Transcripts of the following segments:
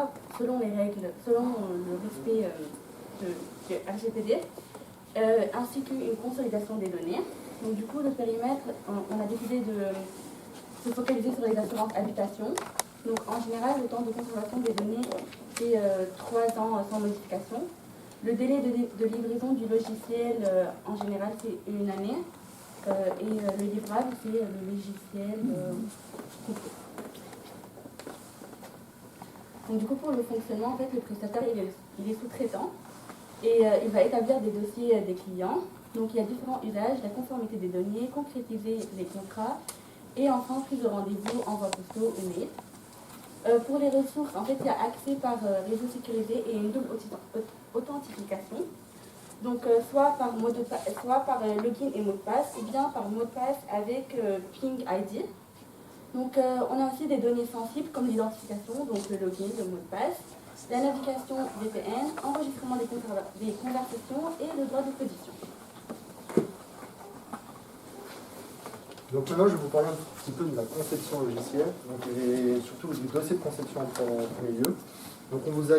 ça selon les règles, selon le respect de RGPD, ainsi qu'une consolidation des données. Donc du coup, le périmètre, on a décidé de se focaliser sur les assurances habitation. Donc en général, le temps de conservation des données, c'est 3 ans sans modification. Le délai de livraison du logiciel, en général, c'est 1 année. Et le livrable, c'est le logiciel complet. Donc du coup, pour le fonctionnement, en fait, le prestataire, il est sous-traitant et il va établir des dossiers des clients. Donc il y a différents usages, la conformité des données, concrétiser les contrats et enfin prise de rendez-vous, envoi postaux ou mail. Pour les ressources, en fait, il y a accès par réseau sécurisé et une double authentification. Donc soit par login et mot de passe, ou bien par mot de passe avec Ping ID. Donc on a aussi des données sensibles comme l'identification, donc le login, le mot de passe, la navigation VPN, enregistrement des conversations et le droit d'opposition. Donc maintenant, je vais vous parler un petit peu de la conception logicielle, donc, et surtout du dossier de conception en premier lieu. Donc on vous a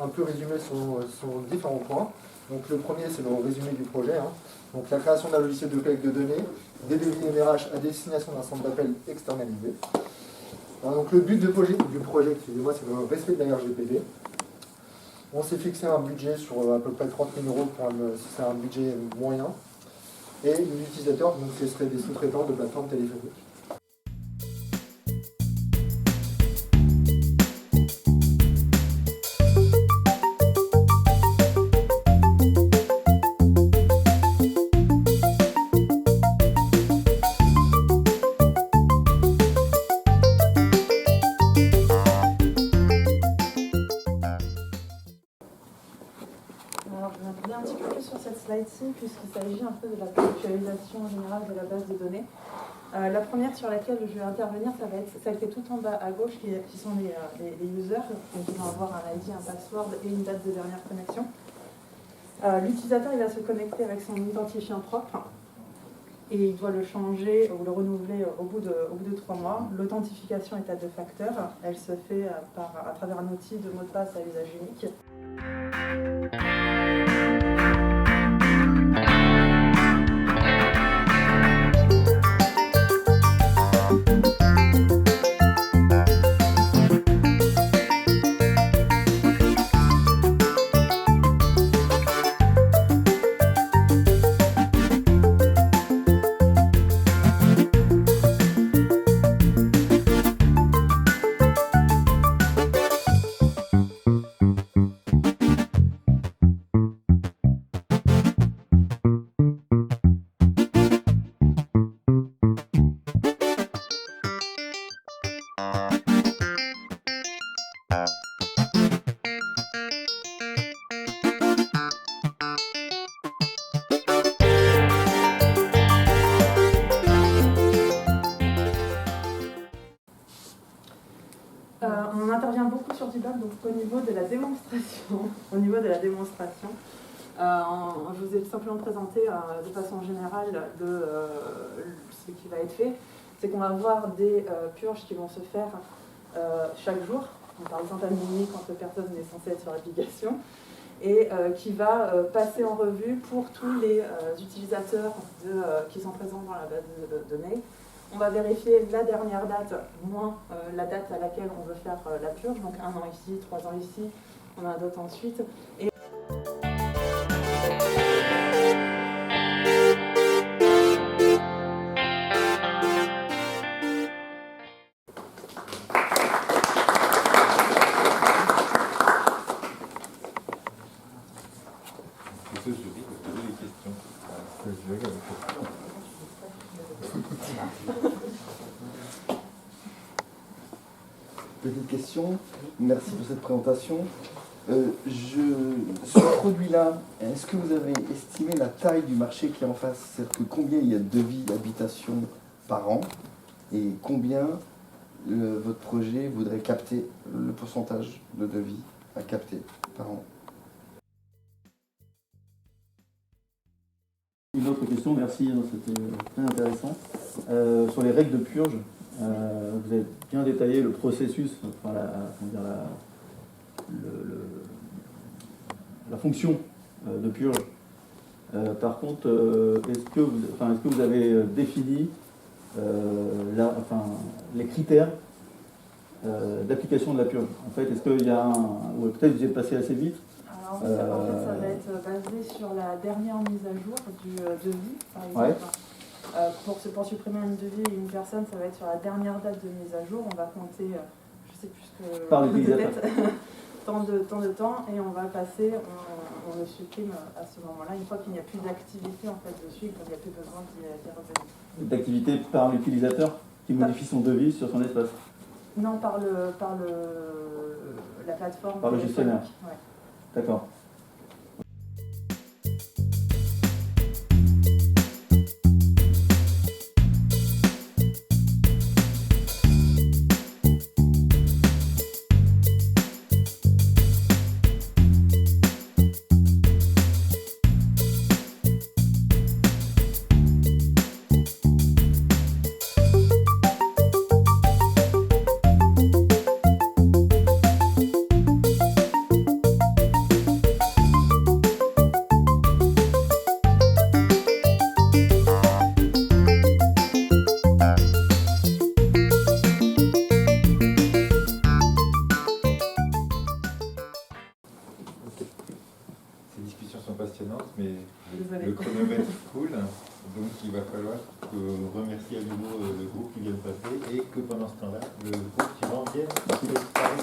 un peu résumé sur différents points. Donc le premier, c'est le résumé du projet. Donc la création d'un logiciel de collecte de données, des devis MRH à destination d'un centre d'appel externalisé. Alors, donc le but du projet, excusez-moi, c'est le respect de la RGPD. On s'est fixé un budget sur à peu près 30 000 € si c'est un budget moyen. Et l'utilisateur, donc ce serait des sous-traitants de plateformes téléphoniques. Alors, je vais revenir un petit peu plus sur cette slide-ci, puisqu'il s'agit un peu de la conceptualisation générale de la base de données. La première sur laquelle je vais intervenir, ça va être celle qui est tout en bas à gauche, qui sont les users, donc ils vont avoir un ID, un password et une date de dernière connexion. L'utilisateur, il va se connecter avec son identifiant propre, et il doit le changer ou le renouveler au bout de 3 mois. L'authentification est à 2 facteurs. Elle se fait à travers un outil de mot de passe à usage unique. On intervient beaucoup sur Debug, donc au niveau de la démonstration. Je vous ai simplement présenté de façon générale ce qui va être fait. C'est qu'on va avoir des purges qui vont se faire chaque jour. Donc, par exemple à minuit quand personne n'est censé être sur l'application. Et qui va passer en revue pour tous les utilisateurs qui sont présents dans la base de données. On va vérifier la dernière date, moins la date à laquelle on veut faire la purge, donc 1 an ici, 3 ans ici, on a d'autres ensuite. Et Petite question, merci pour cette présentation. Ce produit-là, est-ce que vous avez estimé la taille du marché qui est en face? C'est-à-dire que combien il y a de devis d'habitation par an et combien votre projet voudrait capter, le pourcentage de devis à capter par an? Une autre question, merci, c'était très intéressant. Sur les règles de purge, vous avez bien détaillé le processus, enfin la fonction de purge. Par contre, est-ce que vous avez défini les critères d'application de la purge? En fait, est-ce qu'il y a ou peut-être vous êtes passé assez vite? Alors, en fait, ça va être basé sur la dernière mise à jour du devis, par exemple. Ouais. Pour supprimer un devis et une personne, ça va être sur la dernière date de mise à jour. On va compter, je sais plus ce que... Par l'utilisateur. tant de temps, et on va passer, on le supprime à ce moment-là, une fois qu'il n'y a plus d'activité en fait dessus, et qu'il n'y a plus besoin d'y revenir. D'activité par l'utilisateur qui modifie son devis sur son espace? Non, par la plateforme. Par le gestionnaire. Ouais. D'accord. Ces discussions sont passionnantes, mais Désolée. le chronomètre coule, donc il va falloir remercier à nouveau le groupe qui vient de passer et que pendant ce temps-là, le groupe suivant vienne se parler.